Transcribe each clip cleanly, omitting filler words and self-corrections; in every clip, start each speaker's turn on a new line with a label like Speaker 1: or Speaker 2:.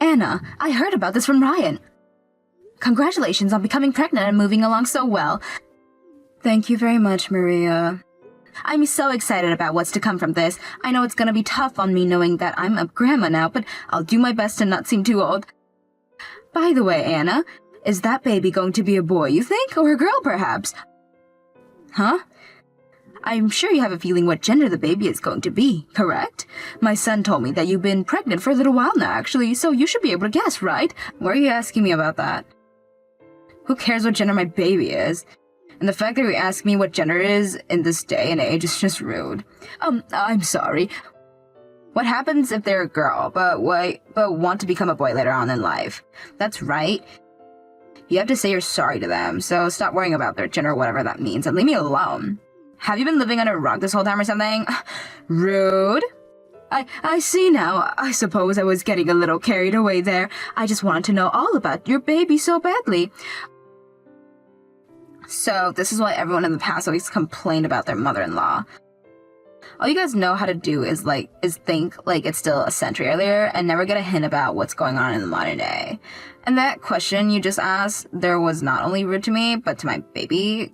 Speaker 1: Anna, I heard about this from Ryan. Congratulations on becoming pregnant and moving along so well. Thank you very much, Maria. I'm so excited about what's to come from this. I know it's gonna be tough on me knowing that I'm a grandma now, but I'll do my best to not seem too old. By the way, Anna, is that baby going to be a boy, you think, or a girl, perhaps? Huh? I'm sure you have a feeling what gender the baby is going to be, correct? My son told me that you've been pregnant for a little while now, actually, so you should be able to guess, right? Why are you asking me about that? Who cares what gender my baby is? And the fact that you ask me what gender is in this day and age is just rude. I'm sorry. What happens if they're a girl, but want to become a boy later on in life? That's right. You have to say you're sorry to them, so stop worrying about their gender or whatever that means and leave me alone. Have you been living under a rock this whole time or something? Rude. I see now. I suppose I was getting a little carried away there. I just wanted to know all about your baby so badly. So this is why everyone in the past always complained about their mother-in-law. All you guys know how to do is think like it's still a century earlier and never get a hint about what's going on in the modern day. And that question you just asked, there was not only rude to me, but to my baby.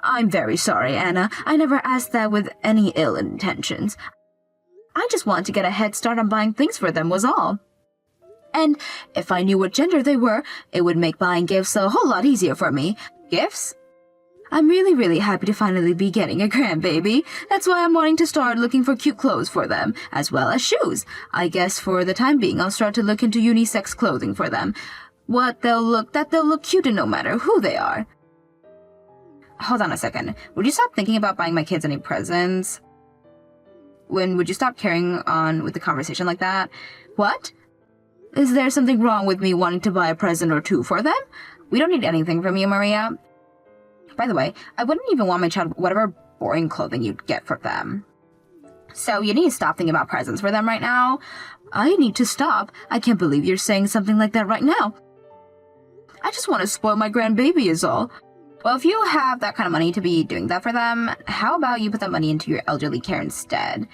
Speaker 1: I'm very sorry, Anna. I never asked that with any ill intentions. I just wanted to get a head start on buying things for them was all. And if I knew what gender they were, it would make buying gifts a whole lot easier for me. Gifts? I'm really happy to finally be getting a grandbaby. That's why I'm wanting to start looking for cute clothes for them, as well as shoes. I guess for the time being, I'll start to look into unisex clothing for them. They'll look cute no matter who they are. Hold on a second. Would you stop thinking about buying my kids any presents? Would you stop carrying on with the conversation like that? What? Is there something wrong with me wanting to buy a present or two for them? We don't need anything from you, Maria. By the way, I wouldn't even want my child whatever boring clothing you'd get for them. So you need to stop thinking about presents for them right now. I need to stop. I can't believe you're saying something like that right now. I just want to spoil my grandbaby is all. Well, if you have that kind of money to be doing that for them, how about you put that money into your elderly care instead?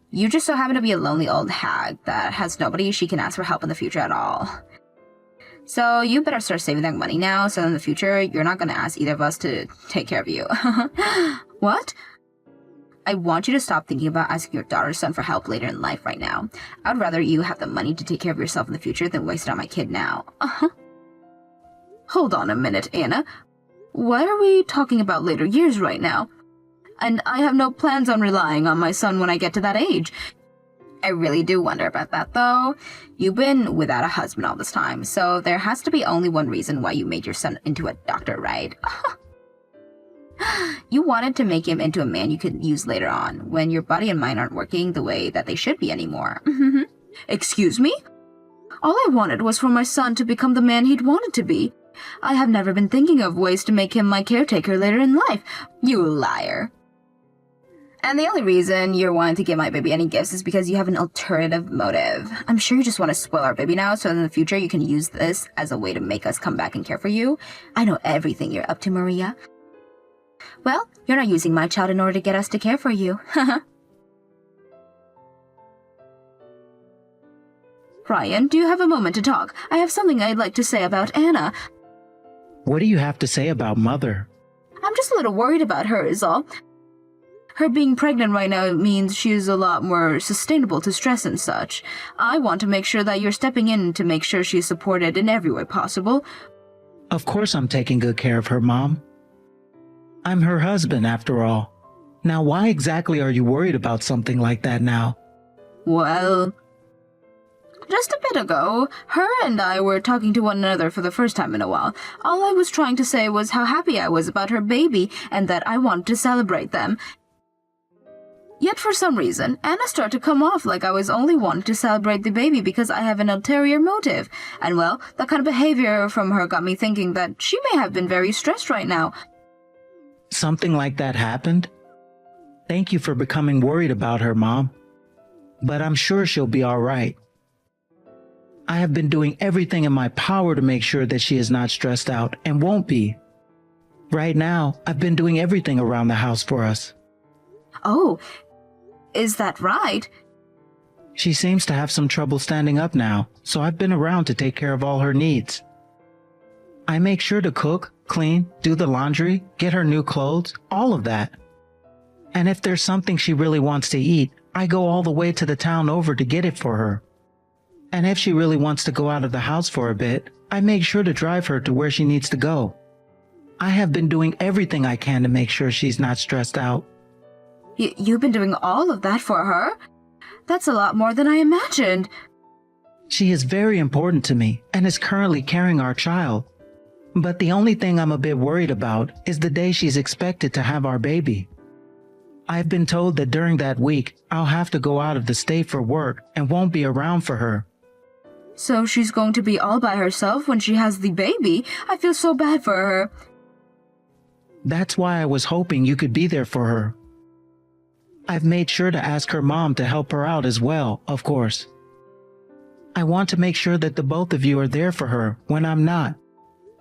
Speaker 1: You just so happen to be a lonely old hag that has nobody she can ask for help in the future at all. So you better start saving that money now, so in the future, you're not going to ask either of us to take care of you. What? I want you to stop thinking about asking your daughter's son for help later in life right now. I'd rather you have the money to take care of yourself in the future than waste it on my kid now. Hold on a minute, Anna. Why are we talking about later years right now? And I have no plans on relying on my son when I get to that age. I really do wonder about that, though. You've been without a husband all this time, so there has to be only one reason why you made your son into a doctor, right? You wanted to make him into a man you could use later on, when your body and mind aren't working the way that they should be anymore. Excuse me? All I wanted was for my son to become the man he'd wanted to be. I have never been thinking of ways to make him my caretaker later in life. You liar. And the only reason you're wanting to give my baby any gifts is because you have an alternative motive. I'm sure you just want to spoil our baby now, so in the future you can use this as a way to make us come back and care for you. I know everything you're up to, Maria. Well, you're not using my child in order to get us to care for you. Ryan, do you have a moment to talk? I have something I'd like to say about Anna.
Speaker 2: What do you have to say about Mother?
Speaker 1: I'm just a little worried about her is all. Her being pregnant right now means she's a lot more sustainable to stress and such. I want to make sure that you're stepping in to make sure she's supported in every way possible.
Speaker 2: Of course I'm taking good care of her, Mom. I'm her husband, after all. Now, why exactly are you worried about something like that now?
Speaker 1: Well, just a bit ago, her and I were talking to one another for the first time in a while. All I was trying to say was how happy I was about her baby and that I wanted to celebrate them. Yet for some reason, Anna started to come off like I was only wanting to celebrate the baby because I have an ulterior motive. And well, that kind of behavior from her got me thinking that she may have been very stressed right now.
Speaker 2: Something like that happened? Thank you for becoming worried about her, Mom. But I'm sure she'll be all right. I have been doing everything in my power to make sure that she is not stressed out and won't be. Right now, I've been doing everything around the house for us.
Speaker 1: Oh, is that right?
Speaker 2: She seems to have some trouble standing up now, so I've been around to take care of all her needs. I make sure to cook, clean, do the laundry, get her new clothes, all of that. And if there's something she really wants to eat, I go all the way to the town over to get it for her. And if she really wants to go out of the house for a bit, I make sure to drive her to where she needs to go. I have been doing everything I can to make sure she's not stressed out.
Speaker 1: You've been doing all of that for her? That's a lot more than I imagined.
Speaker 2: She is very important to me and is currently carrying our child. But the only thing I'm a bit worried about is the day she's expected to have our baby. I've been told that during that week, I'll have to go out of the state for work and won't be around for her.
Speaker 1: So she's going to be all by herself when she has the baby. I feel so bad for her.
Speaker 2: That's why I was hoping you could be there for her. I've made sure to ask her mom to help her out as well, of course. I want to make sure that the both of you are there for her when I'm not.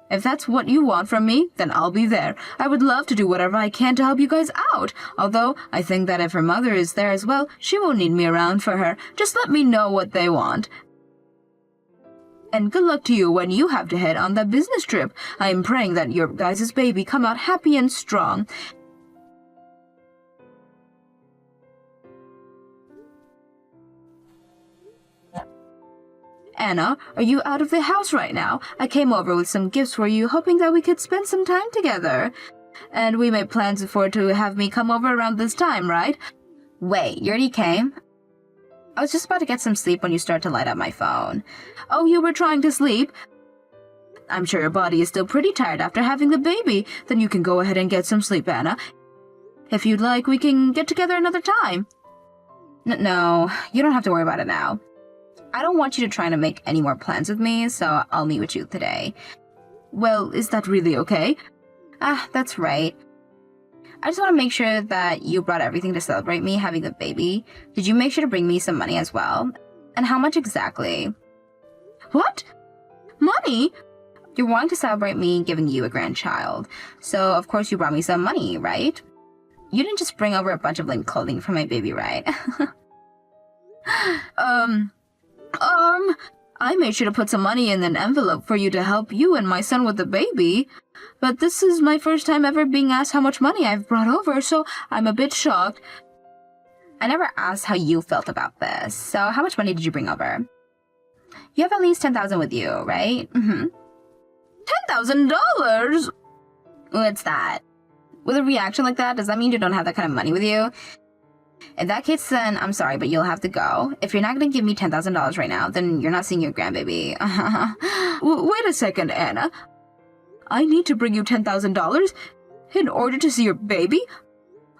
Speaker 1: If that's what you want from me, then I'll be there. I would love to do whatever I can to help you guys out. Although, I think that if her mother is there as well, she won't need me around for her. Just let me know what they want. And good luck to you when you have to head on that business trip. I am praying that your guys' baby come out happy and strong. Anna, are you out of the house right now? I came over with some gifts for you, hoping that we could spend some time together. And we made plans for to have me come over around this time, right? Wait, you already came? I was just about to get some sleep when you started to light up my phone. Oh, you were trying to sleep? I'm sure your body is still pretty tired after having the baby. Then you can go ahead and get some sleep, Anna. If you'd like, we can get together another time. No, you don't have to worry about it now. I don't want you to try to make any more plans with me, so I'll meet with you today. Well, is that really okay? That's right. I just want to make sure that you brought everything to celebrate me having the baby. Did you make sure to bring me some money as well? And how much exactly? What? Money? You're wanting to celebrate me giving you a grandchild. So, of course, you brought me some money, right? You didn't just bring over a bunch of lame clothing for my baby, right? I made sure to put some money in an envelope for you to help you and my son with the baby. But this is my first time ever being asked how much money I've brought over, so I'm a bit shocked. I never asked how you felt about this, so how much money did you bring over? You have at least $10,000 with you, right? $10,000? What's that? With a reaction like that, does that mean you don't have that kind of money with you? In that case, then, I'm sorry, but you'll have to go. If you're not going to give me $10,000 right now, then you're not seeing your grandbaby. Wait a second, Anna. I need to bring you $10,000 in order to see your baby?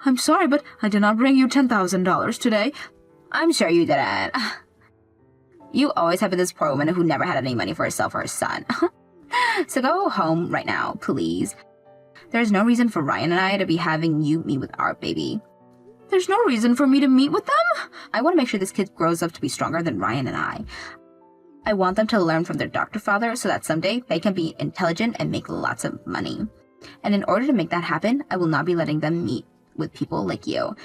Speaker 1: I'm sorry, but I did not bring you $10,000 today. I'm sure you didn't. You always have been this poor woman who never had any money for herself or her son. So go home right now, please. There's no reason for Ryan and I to be having you meet with our baby. There's no reason for me to meet with them. I want to make sure this kid grows up to be stronger than Ryan and I. I want them to learn from their doctor father so that someday they can be intelligent and make lots of money. And in order to make that happen, I will not be letting them meet with people like you.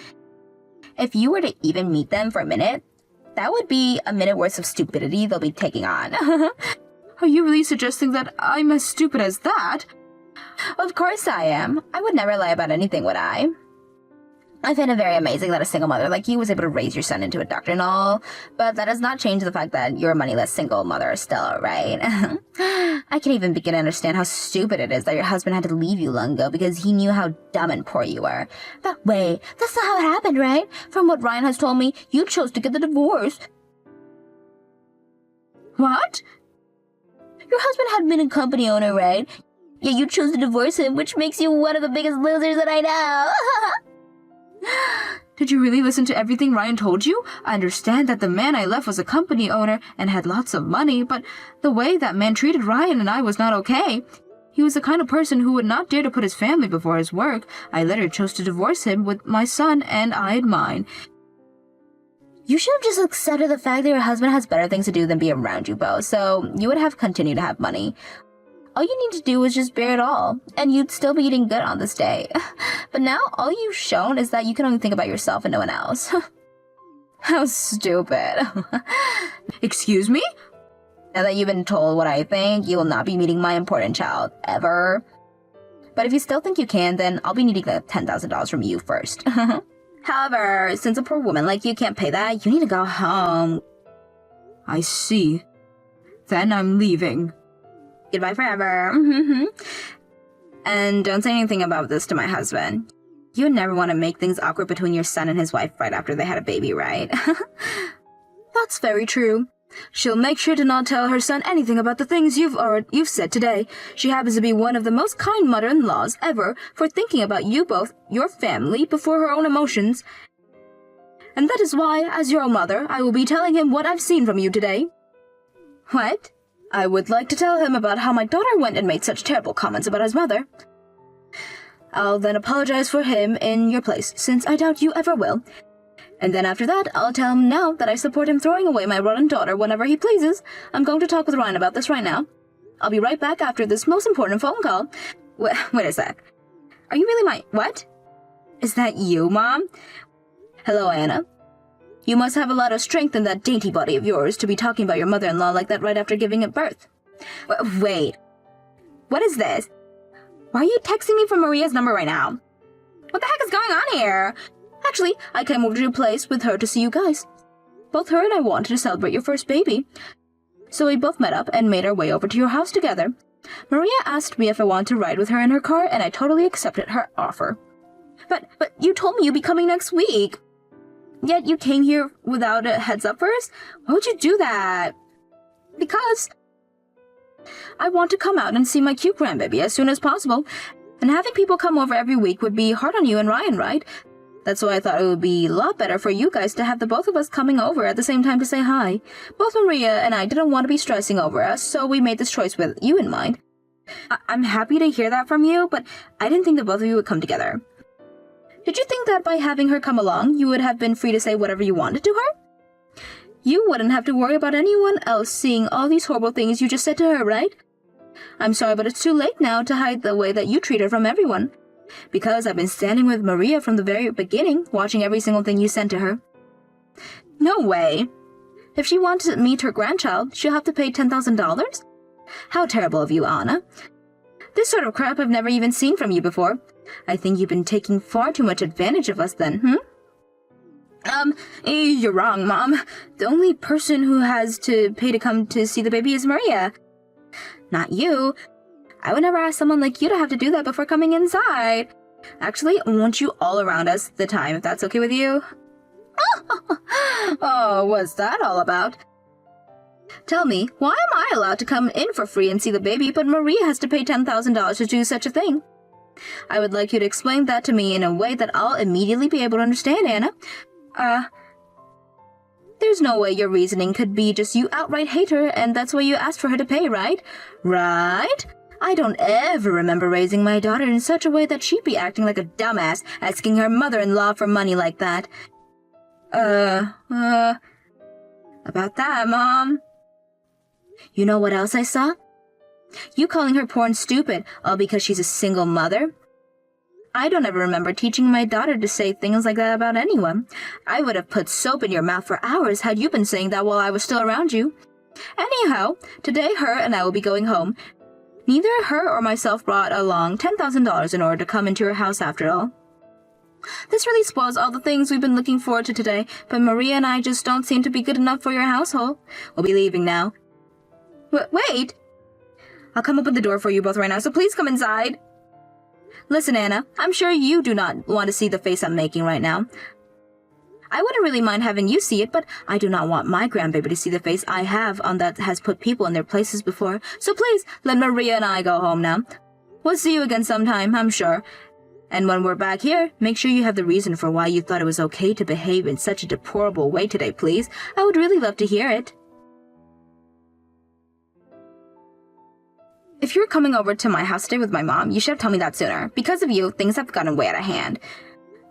Speaker 1: If you were to even meet them for a minute, that would be a minute worth of stupidity they'll be taking on. Are you really suggesting that I'm as stupid as that? Of course I am. I would never lie about anything, would I? I find it very amazing that a single mother like you was able to raise your son into a doctor and all, but that does not change the fact that you're a moneyless single mother still, right? I can't even begin to understand how stupid it is that your husband had to leave you long ago because he knew how dumb and poor you were. But wait, that's not how it happened, right? From what Ryan has told me, you chose to get the divorce. What? Your husband had been a company owner, right? Yeah, you chose to divorce him, which makes you one of the biggest losers that I know. Did you really listen to everything Ryan told you? I understand that the man I left was a company owner and had lots of money, but the way that man treated Ryan and I was not okay. He was the kind of person who would not dare to put his family before his work. I later chose to divorce him with my son, and I had mine. You should have just accepted the fact that your husband has better things to do than be around you both, so you would have continued to have money. All you need to do is just bear it all, and you'd still be eating good on this day. But now, all you've shown is that you can only think about yourself and no one else. How stupid. Excuse me? Now that you've been told what I think, you will not be meeting my important child, ever. But if you still think you can, then I'll be needing the $10,000 from you first. However, since a poor woman like you can't pay that, you need to go home.
Speaker 3: I see. Then I'm leaving.
Speaker 1: Goodbye forever. And don't say anything about this to my husband. You would never want to make things awkward between your son and his wife right after they had a baby, right?
Speaker 3: That's very true. She'll make sure to not tell her son anything about the things you've said today. She happens to be one of the most kind mother-in-laws ever for thinking about you both, your family, before her own emotions. And that is why, as your mother, I will be telling him what I've seen from you today.
Speaker 1: What?
Speaker 3: I would like to tell him about how my daughter went and made such terrible comments about his mother. I'll then apologize for him in your place, since I doubt you ever will. And then after that, I'll tell him now that I support him throwing away my rotten daughter whenever he pleases. I'm going to talk with Ryan about this right now. I'll be right back after this most important phone call.
Speaker 1: Wait a sec. Are you really my... What? Is that you, Mom?
Speaker 3: Hello, Anna. You must have a lot of strength in that dainty body of yours to be talking about your mother-in-law like that right after giving it birth.
Speaker 1: Wait. What is this? Why are you texting me from Maria's number right now? What the heck is going on here?
Speaker 3: Actually, I came over to your place with her to see you guys. Both her and I wanted to celebrate your first baby. So we both met up and made our way over to your house together. Maria asked me if I wanted to ride with her in her car, and I totally accepted her offer.
Speaker 1: But you told me you'd be coming next week. Yet you came here without a heads up first? Why would you do that?
Speaker 3: Because I want to come out and see my cute grandbaby as soon as possible. And having people come over every week would be hard on you and Ryan, right? That's why I thought it would be a lot better for you guys to have the both of us coming over at the same time to say hi. Both Maria and I didn't want to be stressing over us, so we made this choice with you in mind.
Speaker 1: I'm happy to hear that from you, but I didn't think the both of you would come together.
Speaker 3: Did you think that by having her come along, you would have been free to say whatever you wanted to her? You wouldn't have to worry about anyone else seeing all these horrible things you just said to her, right? I'm sorry, but it's too late now to hide the way that you treat her from everyone. Because I've been standing with Maria from the very beginning, watching every single thing you sent to her.
Speaker 1: No way.
Speaker 3: If she wants to meet her grandchild, she'll have to pay $10,000? How terrible of you, Anna. This sort of crap I've never even seen from you before. I think you've been taking far too much advantage of us then,
Speaker 1: You're wrong, Mom. The only person who has to pay to come to see the baby is Maria. Not you. I would never ask someone like you to have to do that before coming inside. Actually, I want you all around us the time, if that's okay with you.
Speaker 3: Oh, what's that all about? Tell me, why am I allowed to come in for free and see the baby, but Maria has to pay $10,000 to do such a thing? I would like you to explain that to me in a way that I'll immediately be able to understand, Anna. There's no way your reasoning could be just you outright hate her, and that's why you asked for her to pay, right? Right? I don't ever remember raising my daughter in such a way that she'd be acting like a dumbass, asking her mother-in-law for money like that.
Speaker 1: About that, Mom.
Speaker 3: You know what else I saw? You calling her poor and stupid, all because she's a single mother? I don't ever remember teaching my daughter to say things like that about anyone. I would have put soap in your mouth for hours had you been saying that while I was still around you. Anyhow, today her and I will be going home. Neither her or myself brought along $10,000 in order to come into your house after all. This really spoils all the things we've been looking forward to today, but Maria and I just don't seem to be good enough for your household. We'll be leaving now.
Speaker 1: Wait!
Speaker 3: I'll come open the door for you both right now, so please come inside. Listen, Anna, I'm sure you do not want to see the face I'm making right now. I wouldn't really mind having you see it, but I do not want my grandbaby to see the face I have on that has put people in their places before. So please, let Maria and I go home now. We'll see you again sometime, I'm sure. And when we're back here, make sure you have the reason for why you thought it was okay to behave in such a deplorable way today, please. I would really love to hear it.
Speaker 1: If you're coming over to my house today with my mom, you should have told me that sooner. Because of you, things have gotten way out of hand.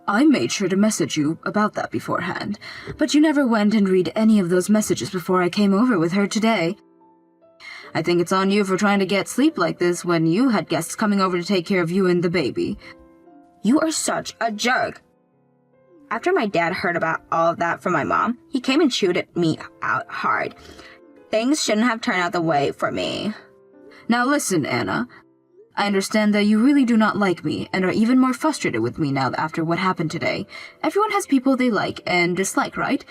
Speaker 3: I made sure to message you about that beforehand, but you never went and read any of those messages before I came over with her today. I think it's on you for trying to get sleep like this when you had guests coming over to take care of you and the baby.
Speaker 1: You are such a jerk.
Speaker 3: After my dad heard about all of that from my mom, he came and chewed at me out hard. Things shouldn't have turned out the way for me.
Speaker 1: Now listen, Anna. I understand that you really do not like me and are even more frustrated with me now after what happened today. Everyone has people they like and dislike, right?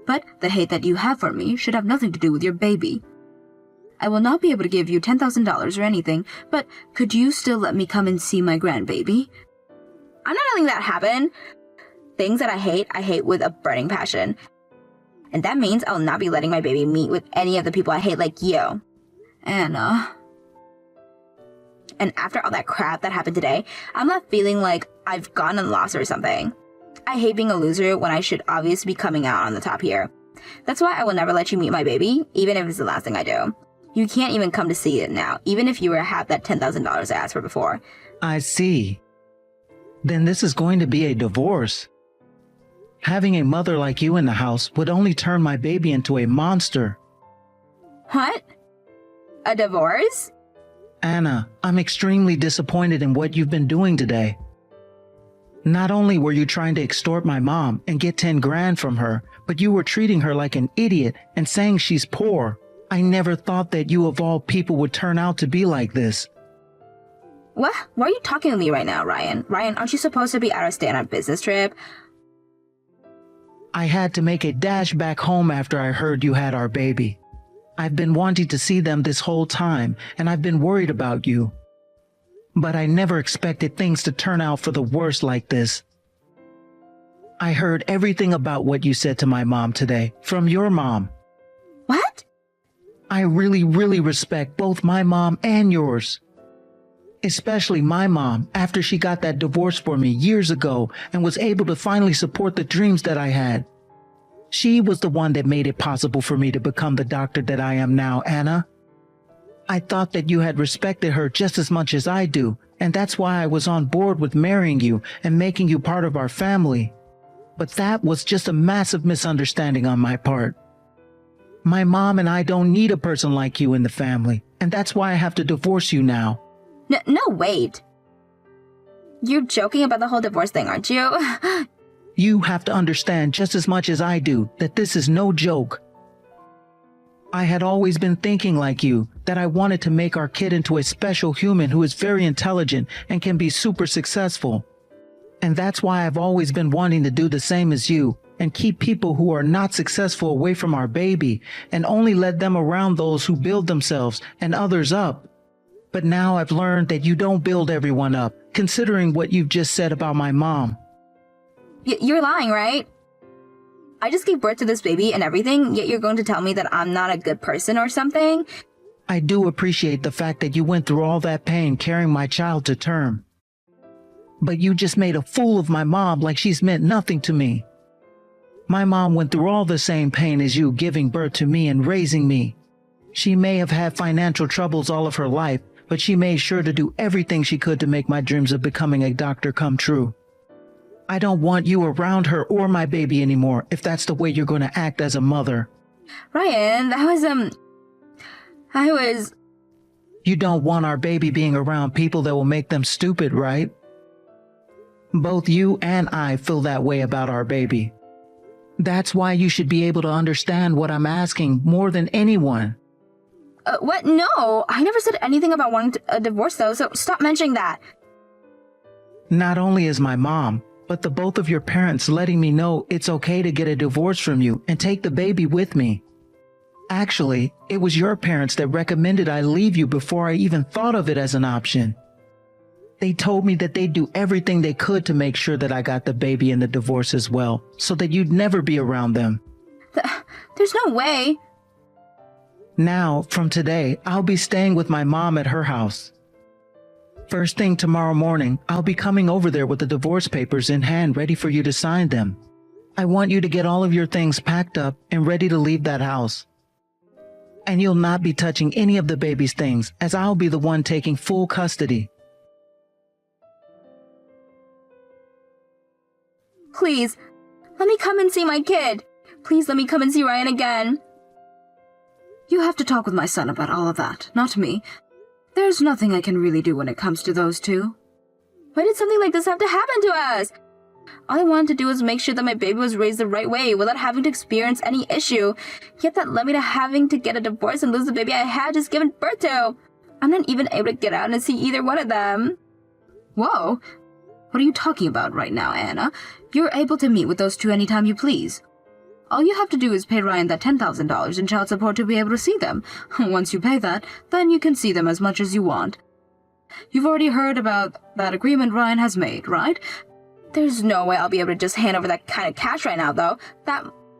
Speaker 1: But the hate that you have for me should have nothing to do with your baby. I will not be able to give you $10,000 or anything, but could you still let me come and see my grandbaby?
Speaker 3: I'm not letting that happen. Things that I hate with a burning passion. And that means I'll not be letting my baby meet with any of the people I hate like you.
Speaker 1: Anna.
Speaker 3: And after all that crap that happened today, I'm not feeling like I've gone and lost or something. I hate being a loser when I should obviously be coming out on the top here. That's why I will never let you meet my baby, even if it's the last thing I do. You can't even come to see it now, even if you were to have that $10,000 I asked for before.
Speaker 2: I see. Then this is going to be a divorce. Having a mother like you in the house would only turn my baby into a monster.
Speaker 3: What? A divorce?
Speaker 2: Anna, I'm extremely disappointed in what you've been doing today. Not only were you trying to extort my mom and get 10 grand from her, but you were treating her like an idiot and saying she's poor. I never thought that you of all people would turn out to be like this.
Speaker 3: What? Why are you talking to me right now, Ryan? Ryan, aren't you supposed to be out of state on a business trip?
Speaker 2: I had to make a dash back home after I heard you had our baby. I've been wanting to see them this whole time, and I've been worried about you. But I never expected things to turn out for the worse like this. I heard everything about what you said to my mom today, from your mom.
Speaker 3: What?
Speaker 2: I really respect both my mom and yours. Especially my mom, after she got that divorce for me years ago and was able to finally support the dreams that I had. She was the one that made it possible for me to become the doctor that I am now, Anna. I thought that you had respected her just as much as I do, and that's why I was on board with marrying you and making you part of our family. But that was just a massive misunderstanding on my part. My mom and I don't need a person like you in the family, and that's why I have to divorce you now.
Speaker 3: No, wait. You're joking about the whole divorce thing, aren't you?
Speaker 2: You have to understand just as much as I do that this is no joke. I had always been thinking like you, that I wanted to make our kid into a special human who is very intelligent and can be super successful. And that's why I've always been wanting to do the same as you and keep people who are not successful away from our baby and only let them around those who build themselves and others up. But now I've learned that you don't build everyone up, considering what you've just said about my mom.
Speaker 3: You're lying, right? I just gave birth to this baby and everything, yet you're going to tell me that I'm not a good person or something?
Speaker 2: I do appreciate the fact that you went through all that pain carrying my child to term. But you just made a fool of my mom like she's meant nothing to me. My mom went through all the same pain as you giving birth to me and raising me. She may have had financial troubles all of her life, but she made sure to do everything she could to make my dreams of becoming a doctor come true. I don't want you around her or my baby anymore if that's the way you're going to act as a mother.
Speaker 3: Ryan,
Speaker 2: You don't want our baby being around people that will make them stupid, right? Both you and I feel that way about our baby. That's why you should be able to understand what I'm asking more than anyone.
Speaker 3: What? No, I never said anything about wanting a divorce though, so stop mentioning that.
Speaker 2: Not only is my mom, but the both of your parents letting me know it's okay to get a divorce from you and take the baby with me. Actually, it was your parents that recommended I leave you before I even thought of it as an option. They told me that they'd do everything they could to make sure that I got the baby in the divorce as well, so that you'd never be around them.
Speaker 3: There's no way.
Speaker 2: Now, from today, I'll be staying with my mom at her house. First thing tomorrow morning, I'll be coming over there with the divorce papers in hand ready for you to sign them. I want you to get all of your things packed up and ready to leave that house. And you'll not be touching any of the baby's things, as I'll be the one taking full custody.
Speaker 3: Please, let me come and see my kid. Please let me come and see Ryan again.
Speaker 1: You have to talk with my son about all of that, not me. There's nothing I can really do when it comes to those two.
Speaker 3: Why did something like this have to happen to us? All I wanted to do was make sure that my baby was raised the right way without having to experience any issue. Yet that led me to having to get a divorce and lose the baby I had just given birth to. I'm not even able to get out and see either one of them.
Speaker 1: Whoa. What are you talking about right now, Anna? You're able to meet with those two anytime you please. All you have to do is pay Ryan that $10,000 in child support to be able to see them. Once you pay that, then you can see them as much as you want. You've already heard about that agreement Ryan has made, right?
Speaker 3: There's no way I'll be able to just hand over that kind of cash right now, though.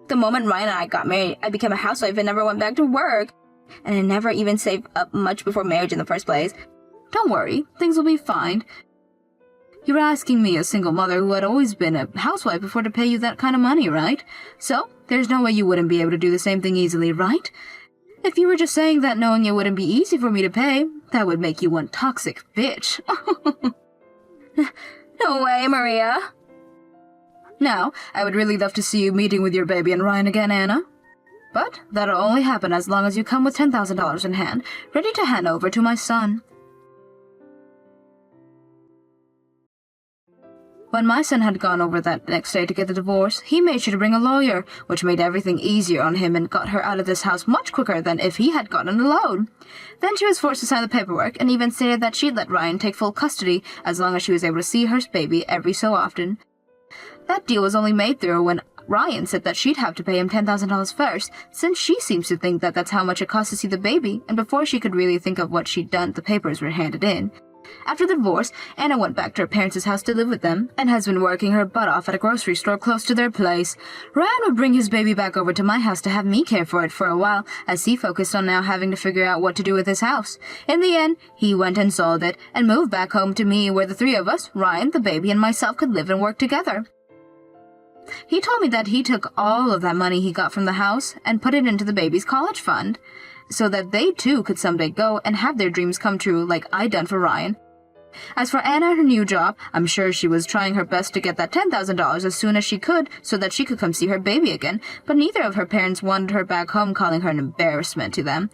Speaker 3: The moment Ryan and I got married, I became a housewife and never went back to work. And I never even saved up much before marriage in the first place.
Speaker 1: Don't worry, things will be fine. You're asking me, a single mother who had always been a housewife before, to pay you that kind of money, right? So, there's no way you wouldn't be able to do the same thing easily, right? If you were just saying that knowing it wouldn't be easy for me to pay, that would make you one toxic bitch.
Speaker 3: No way, Maria.
Speaker 1: Now, I would really love to see you meeting with your baby and Ryan again, Anna. But that'll only happen as long as you come with $10,000 in hand, ready to hand over to my son. When my son had gone over that next day to get the divorce, he made sure to bring a lawyer, which made everything easier on him and got her out of this house much quicker than if he had gotten a loan. Then she was forced to sign the paperwork and even stated that she'd let Ryan take full custody as long as she was able to see her baby every so often. That deal was only made through when Ryan said that she'd have to pay him $10,000 first, since she seems to think that that's how much it costs to see the baby, and before she could really think of what she'd done, the papers were handed in. After the divorce, Anna went back to her parents' house to live with them, and has been working her butt off at a grocery store close to their place. Ryan would bring his baby back over to my house to have me care for it for a while, as he focused on now having to figure out what to do with his house. In the end, he went and sold it, and moved back home to me, where the three of us, Ryan, the baby, and myself, could live and work together. He told me that he took all of that money he got from the house and put it into the baby's college fund, so that they too could someday go and have their dreams come true like I'd done for Ryan. As for Anna and her new job, I'm sure she was trying her best to get that $10,000 as soon as she could so that she could come see her baby again, but neither of her parents wanted her back home, calling her an embarrassment to them.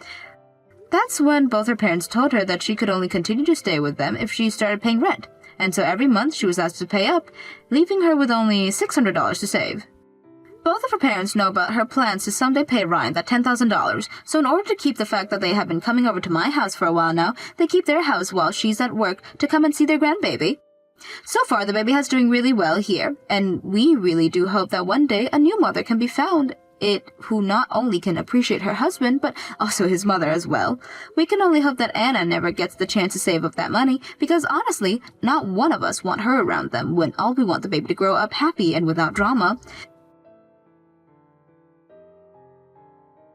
Speaker 1: That's when both her parents told her that she could only continue to stay with them if she started paying rent, and so every month she was asked to pay up, leaving her with only $600 to save. Both of her parents know about her plans to someday pay Ryan that $10,000, so in order to keep the fact that they have been coming over to my house for a while now, they keep their house while she's at work to come and see their grandbaby. So far, the baby has doing really well here, and we really do hope that one day a new mother can be found, who not only can appreciate her husband, but also his mother as well. We can only hope that Anna never gets the chance to save up that money, because honestly, not one of us want her around them when all we want the baby to grow up happy and without drama.